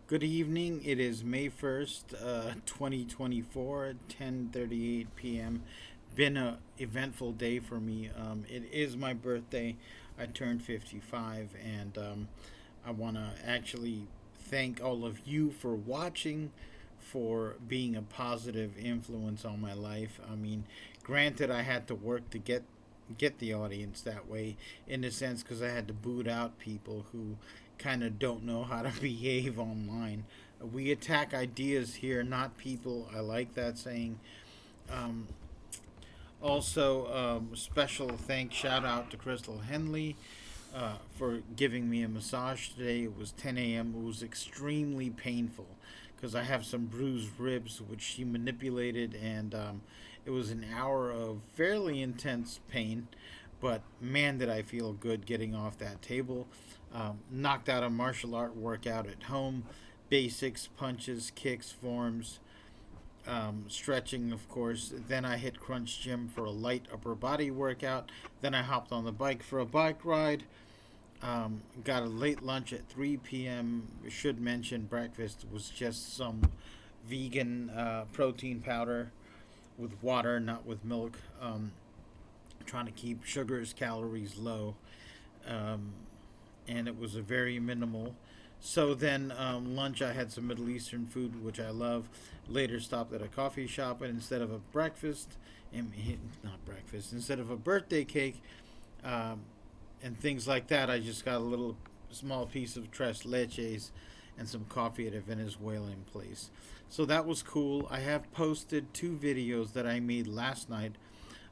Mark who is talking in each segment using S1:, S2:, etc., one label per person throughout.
S1: Good evening. It is May 1st, 2024, 10:38 p.m. Been a eventful day for me. It is my birthday. I turned 55, and I want to actually thank all of you for watching, for being a positive influence on my life. I mean, granted, I had to work to get the audience that way, in a sense, because I had to boot out people who kind of don't know how to behave online. We attack ideas here, not people. I like that saying. Um, Special thanks, shout out to Crystal Henley for giving me a massage today. It was 10 a.m. It was extremely painful because I have some bruised ribs, which she manipulated, and it was an hour of fairly intense pain. But man, did I feel good getting off that table. Knocked out a martial art workout at home, basics, punches, kicks, forms, stretching, of course. Then I hit Crunch Gym for a light upper body workout. Then I hopped on the bike for a bike ride. Got a late lunch at 3 p.m. Should mention breakfast was just some vegan protein powder with water, not with milk. Trying to keep sugars, calories low. Um, and it was a very minimal. So then, lunch, I had some Middle Eastern food, which I love. Later, stopped at a coffee shop, and instead of a breakfast, not breakfast, instead of a birthday cake, um, and things like that, I just got a little small piece of tres leches and some coffee at a Venezuelan place. So that was cool. I have posted two videos that I made last night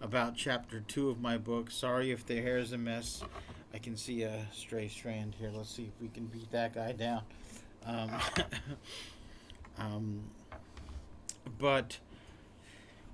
S1: about chapter 2 of my book. Sorry if the hair is a mess. I can see a stray strand here. Let's see if we can beat that guy down. Um, um, but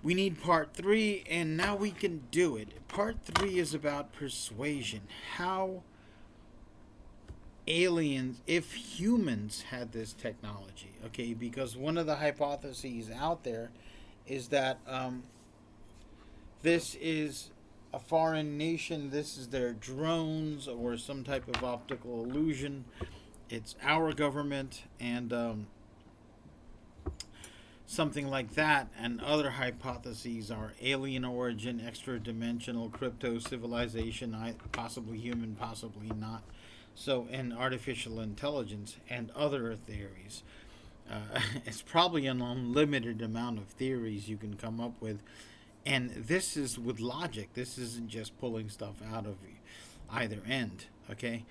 S1: we need part 3, and now we can do it. Part 3 is about persuasion. How aliens, if humans had this technology, okay? Because one of the hypotheses out there is that this is a foreign nation. This is their drones or some type of optical illusion. It's our government and something like that. And other hypotheses are alien origin, extra dimensional, crypto civilization, possibly human, possibly not. So, and artificial intelligence and other theories. It's probably an unlimited amount of theories you can come up with, and this is with logic. This isn't just pulling stuff out of either end. Okay,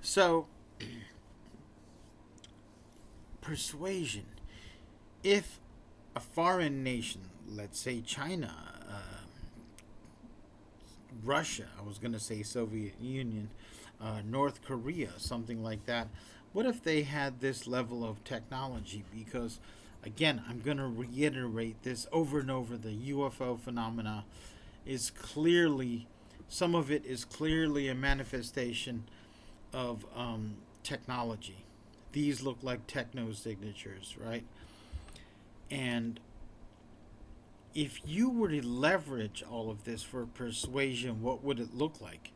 S1: so persuasion. If a foreign nation, let's say China, Russia, I was going to say Soviet Union, North Korea, something like that. What if they had this level of technology? Because, again, I'm going to reiterate this over and over. The UFO phenomena is clearly, some of it is clearly a manifestation of technology. These look like techno signatures, right? And if you were to leverage all of this for persuasion, what would it look like?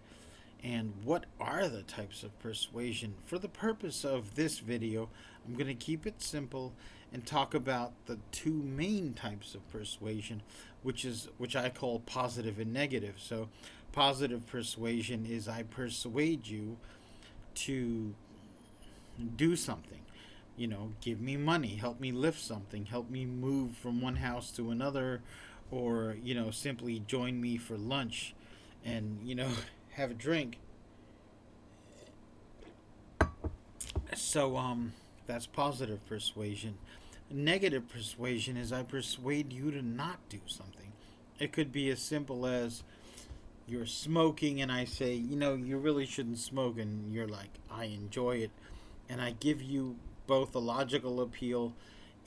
S1: And what are the types of persuasion? For the purpose of this video, I'm going to keep it simple and talk about the two main types of persuasion, which I call positive and negative. So, positive persuasion is I persuade you to do something. You know, give me money, help me lift something, help me move from one house to another, or, simply join me for lunch and, have a drink. So, that's positive persuasion. Negative persuasion is I persuade you to not do something. It could be as simple as you're smoking and I say, you really shouldn't smoke, and you're like, I enjoy it. And I give you both a logical appeal,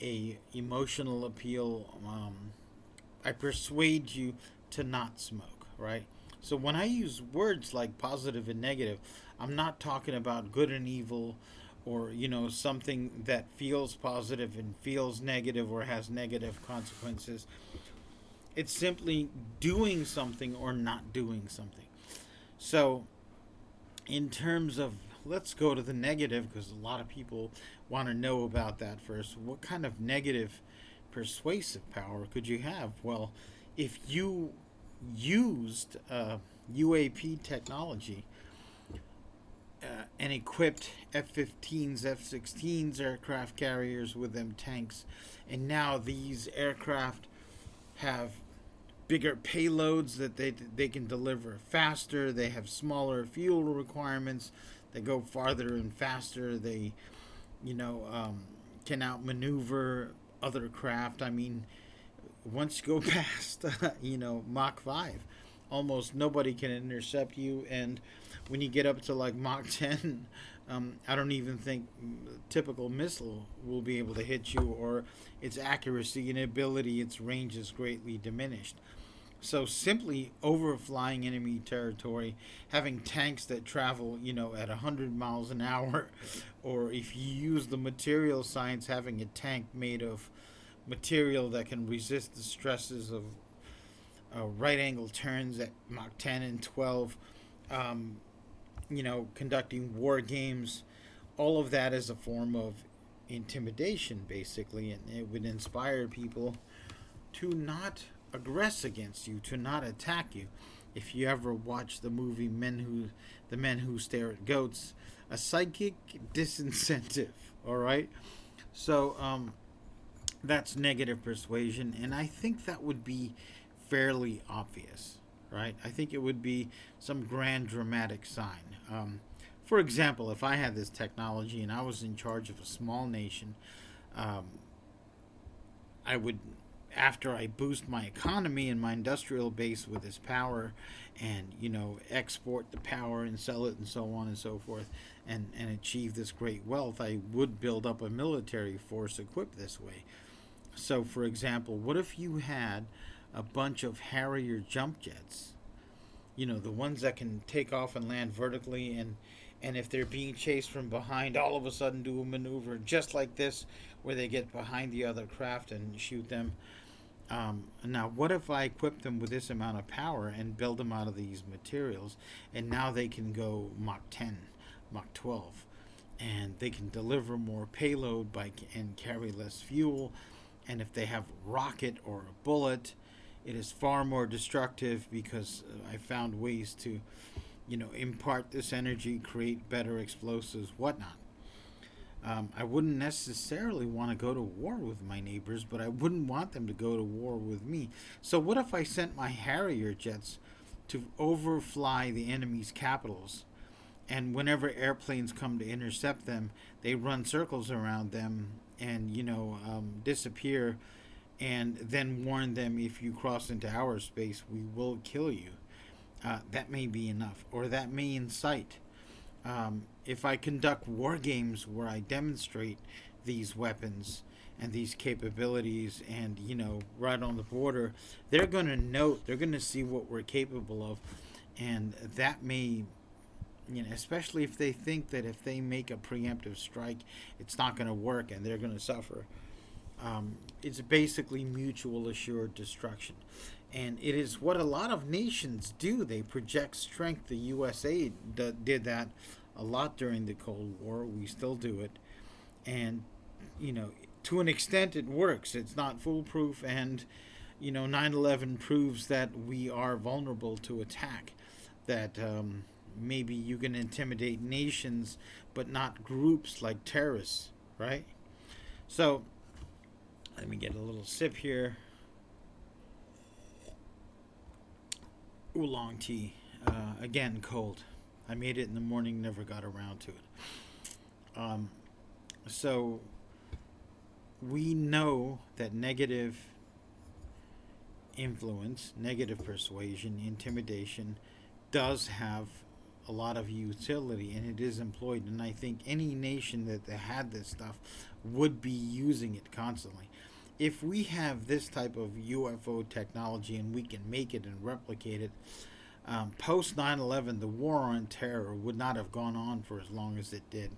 S1: a emotional appeal. I persuade you to not smoke, right? So when I use words like positive and negative, I'm not talking about good and evil, or something that feels positive and feels negative or has negative consequences. It's simply doing something or not doing something. So in terms of let's go to the negative because a lot of people want to know about that first. What kind of negative persuasive power could you have? Well, if you used UAP technology and equipped F-15s, F-16s aircraft carriers with them tanks, and now these aircraft have bigger payloads that they can deliver faster. They have smaller fuel requirements. They go farther and faster. They, you know, can outmaneuver other craft. I mean, once you go past, Mach 5, almost nobody can intercept you. And when you get up to like Mach 10, I don't even think typical missile will be able to hit you, or its accuracy and ability, its range is greatly diminished. So simply overflying enemy territory, having tanks that travel, at 100 miles an hour, or if you use the material science, having a tank made of material that can resist the stresses of right angle turns at Mach 10 and 12, conducting war games, all of that is a form of intimidation, basically, and it would inspire people to not aggress against you, to not attack you. If you ever watch the movie The Men Who Stare at Goats, a psychic disincentive, all right? So that's negative persuasion, and I think that would be fairly obvious, right? I think it would be some grand dramatic sign. For example, if I had this technology and I was in charge of a small nation, I would, after I boost my economy and my industrial base with this power, and export the power and sell it and so on and so forth, and achieve this great wealth, I would build up a military force equipped this way. So, for example, what if you had a bunch of Harrier jump jets? The ones that can take off and land vertically, and if they're being chased from behind, all of a sudden do a maneuver just like this, where they get behind the other craft and shoot them. Now, what if I equip them with this amount of power and build them out of these materials, and now they can go Mach 10, Mach 12, and they can deliver more payload and carry less fuel, and if they have a rocket or a bullet, it is far more destructive because I found ways to, impart this energy, create better explosives, whatnot. I wouldn't necessarily want to go to war with my neighbors, but I wouldn't want them to go to war with me. So what if I sent my Harrier jets to overfly the enemy's capitals, and whenever airplanes come to intercept them, they run circles around them and disappear, and then warn them, if you cross into our space, we will kill you. That may be enough, or that may incite. If I conduct war games where I demonstrate these weapons and these capabilities, and right on the border, they're going to note, they're going to see what we're capable of, and that may, especially if they think that if they make a preemptive strike, it's not going to work and they're going to suffer. It's basically mutual assured destruction. And it is what a lot of nations do. They project strength. The USA did that a lot during the Cold War. We still do it. And, to an extent it works. It's not foolproof. And, 9/11 proves that we are vulnerable to attack. That maybe you can intimidate nations, but not groups like terrorists, right? So, let me get a little sip here. Oolong tea. Again, cold. I made it in the morning, never got around to it. So, we know that negative influence, negative persuasion, intimidation does have a lot of utility, and it is employed. And I think any nation that had this stuff would be using it constantly. If we have this type of UFO technology and we can make it and replicate it, post 9/11, the war on terror would not have gone on for as long as it did.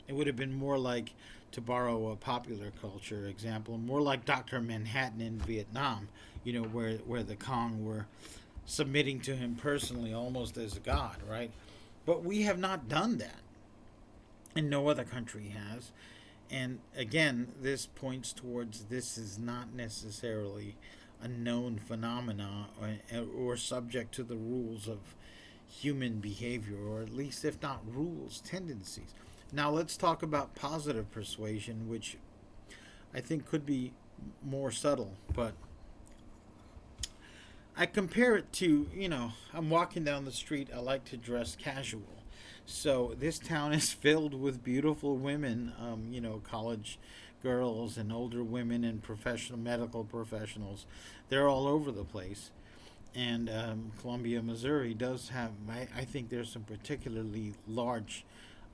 S1: It would have been more like, to borrow a popular culture example, more like Dr. Manhattan in Vietnam, where the Kong were submitting to him personally, almost as a god, right? But we have not done that. and no other country has. And again, this points towards this is not necessarily a known phenomena, or subject to the rules of human behavior, or at least, if not rules, tendencies. Now, let's talk about positive persuasion, which I think could be more subtle, but I compare it to, I'm walking down the street, I like to dress casual. So this town is filled with beautiful women, college girls and older women and professional medical professionals. They're all over the place. And Columbia, Missouri does have, I think there's some particularly large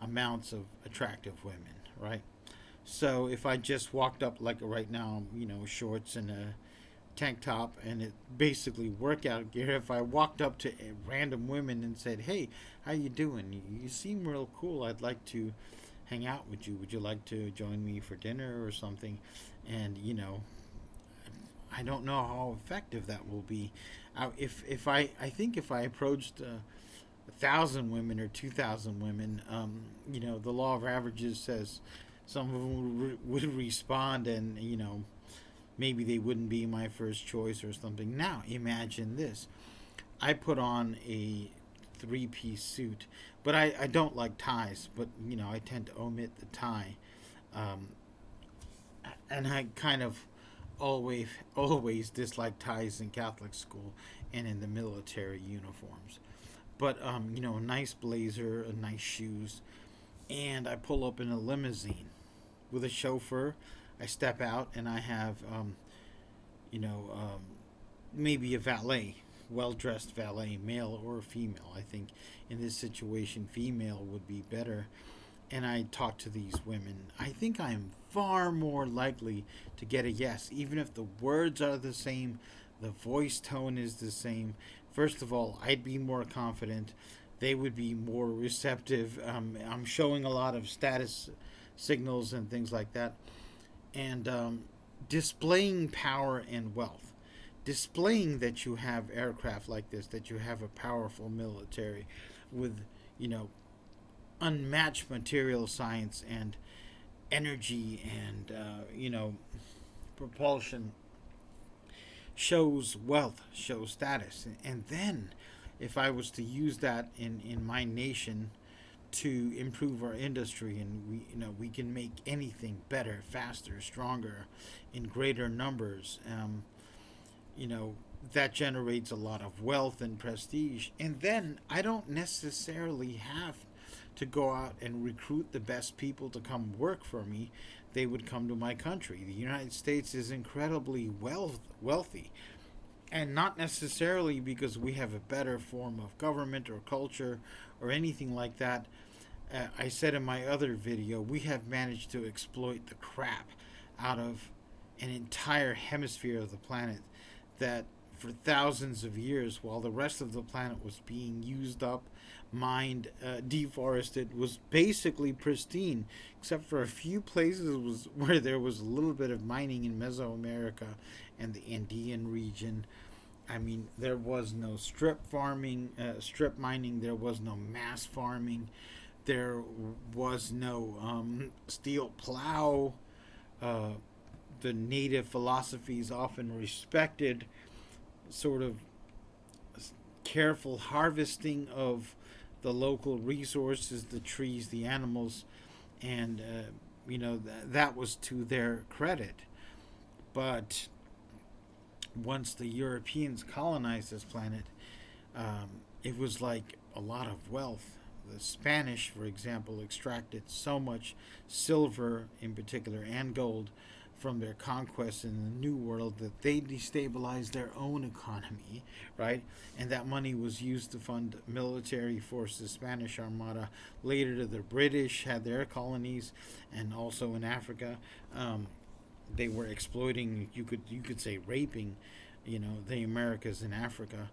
S1: amounts of attractive women, right? So if I just walked up like right now, shorts and a tank top and it basically workout gear, if I walked up to random women and said, "Hey, how you doing? You seem real cool. I'd like to hang out with you. Would you like to join me for dinner or something?" And I don't know how effective that will be. I think if I approached 1,000 women or 2,000 women, the law of averages says some of them would respond, and maybe they wouldn't be my first choice or something. Now imagine this: I put on a three-piece suit, but I don't like ties. But I tend to omit the tie, um, and I kind of always disliked ties in Catholic school and in the military uniforms. But a nice blazer, a nice shoes, and I pull up in a limousine with a chauffeur. I step out and I have, you know, um, maybe a valet, well dressed valet, male or female. I think in this situation, female would be better. And I talk to these women. I think I am far more likely to get a yes, even if the words are the same, the voice tone is the same. First of all, I'd be more confident. They would be more receptive. I'm showing a lot of status signals and things like that. And displaying power and wealth. Displaying that you have aircraft like this, that you have a powerful military with, you know, unmatched material science and energy and, propulsion, shows wealth, shows status. And then if I was to use that in my nation to improve our industry, and we can make anything better, faster, stronger, in greater numbers, you know that generates a lot of wealth and prestige. And then I don't necessarily have to go out and recruit the best people to come work for me. They would come to my country. The United States is incredibly wealthy, and not necessarily because we have a better form of government or culture or anything like that. I said in my other video, we have managed to exploit the crap out of an entire hemisphere of the planet that for thousands of years, while the rest of the planet was being used up, mined, deforested, was basically pristine, except for a few places where there was a little bit of mining in Mesoamerica and the Andean region. I mean, there was no strip mining. There was no mass farming. There was no steel plow. Uh, the native philosophies often respected sort of careful harvesting of the local resources, the trees, the animals, and that was to their credit. But once the Europeans colonized this planet, it was like a lot of wealth. The Spanish, for example, extracted so much silver, in particular, and gold from their conquests in the New World that they destabilized their own economy, right? And that money was used to fund military forces, Spanish Armada. Later, the British had their colonies, and also in Africa, they were exploiting. You could say raping, the Americas in Africa,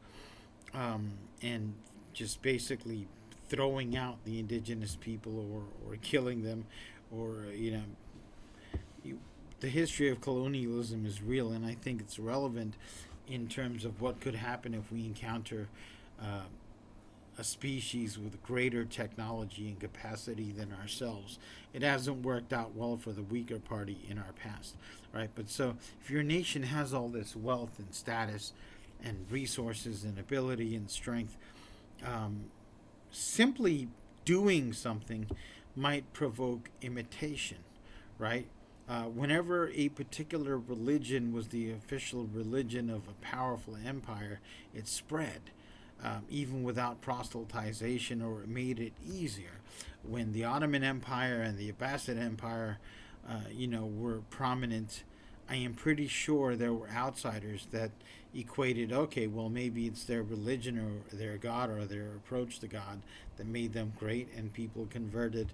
S1: and just basically throwing out the indigenous people or killing them, or the history of colonialism is real, and I think it's relevant in terms of what could happen if we encounter a species with greater technology and capacity than ourselves. It hasn't worked out well for the weaker party in our past, right? But so if your nation has all this wealth and status and resources and ability and strength, um, simply doing something might provoke imitation, right? Whenever a particular religion was the official religion of a powerful empire, it spread, even without proselytization, or it made it easier. When the Ottoman Empire and the Abbasid Empire, were prominent, I am pretty sure there were outsiders that equated, okay, well, maybe it's their religion or their God or their approach to God that made them great, and people converted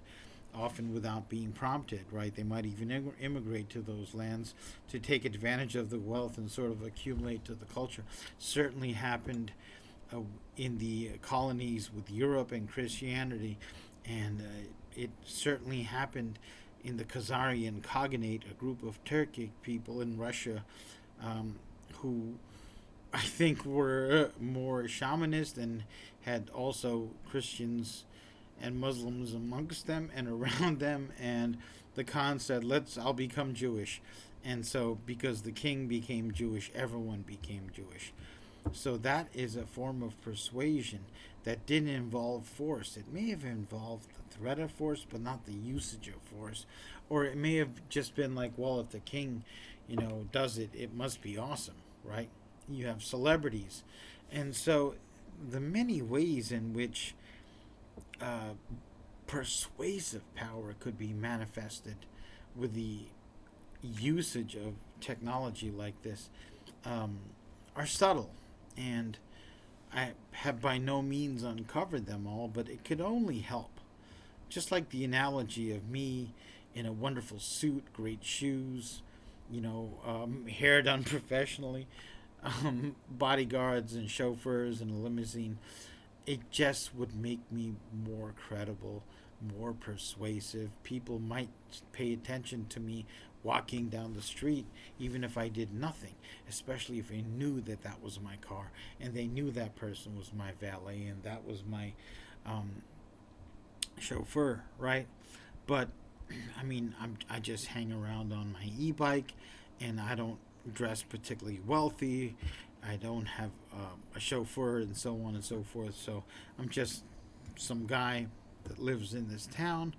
S1: often without being prompted, right? They might even immigrate to those lands to take advantage of the wealth and sort of accumulate to the culture. Certainly happened in the colonies with Europe and Christianity, and it certainly happened in the Khazarian Khaganate, a group of Turkic people in Russia who I think were more shamanist and had also Christians and Muslims amongst them and around them. And the Khan said, I'll become Jewish. And so, because the king became Jewish, everyone became Jewish. So that is a form of persuasion that didn't involve force. It may have involved the threat of force, but not the usage of force. Or it may have just been like, well, if the king, does it, it must be awesome, right? You have celebrities. And so the many ways in which persuasive power could be manifested with the usage of technology like this are subtle, and I have by no means uncovered them all, but it could only help. Just like the analogy of me in a wonderful suit, great shoes, hair done professionally, bodyguards and chauffeurs and a limousine. It just would make me more credible, more persuasive. People might pay attention to me walking down the street, even if I did nothing, especially if they knew that that was my car and they knew that person was my valet and that was my chauffeur, right? But I mean, I just hang around on my e-bike, and I don't dress particularly wealthy. I don't have a chauffeur and so on and so forth. So I'm just some guy that lives in this town.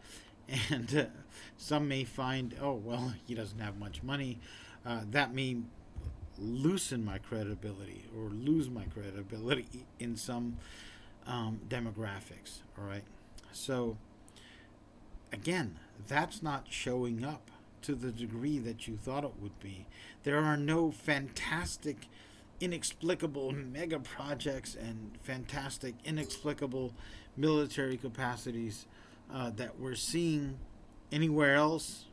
S1: And some may find, oh, well, he doesn't have much money. That may loosen my credibility or lose my credibility in some demographics. All right. So, again, that's not showing up to the degree that you thought it would be. There are no fantastic, inexplicable mega projects and fantastic, inexplicable military capacities that we're seeing anywhere else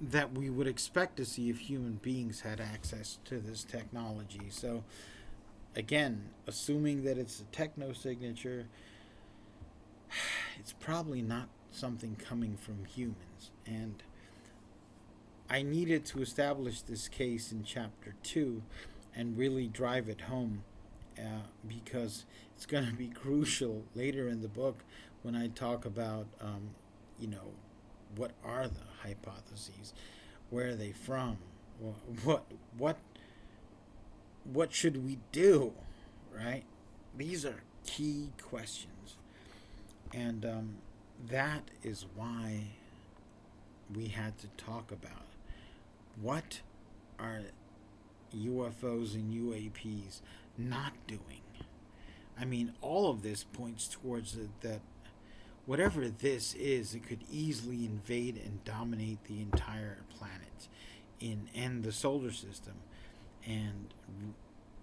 S1: that we would expect to see if human beings had access to this technology. So, again, assuming that it's a techno signature, it's probably not something coming from humans. And I needed to establish this case in chapter 2 and really drive it home because it's going to be crucial later in the book when I talk about, what are the hypotheses, where are they from, what should we do, right? These are key questions, and that is why we had to talk about what are UFOs and UAPs not doing. I mean, all of this points towards that whatever this is, it could easily invade and dominate the entire planet and the solar system. And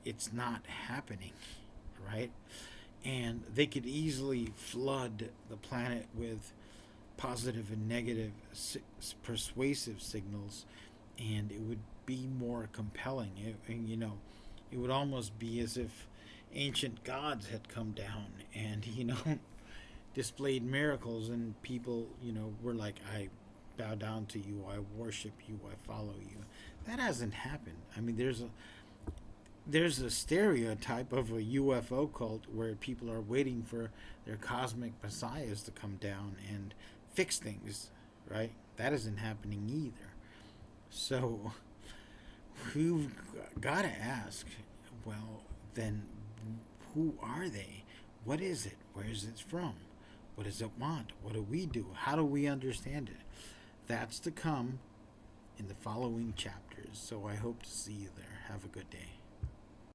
S1: it's not happening, right? And they could easily flood the planet with positive and negative persuasive signals, and it would be more compelling. It would almost be as if ancient gods had come down and displayed miracles, and people were like, I bow down to you, I worship you, I follow you. That hasn't happened. I mean, there's a stereotype of a UFO cult where people are waiting for their cosmic messiahs to come down and fix things, right? That isn't happening either. So we've got to ask, well, then who are they? What is it? Where is it from? What does it want? What do we do? How do we understand it? That's to come in the following chapters. So I hope to see you there. Have a good day.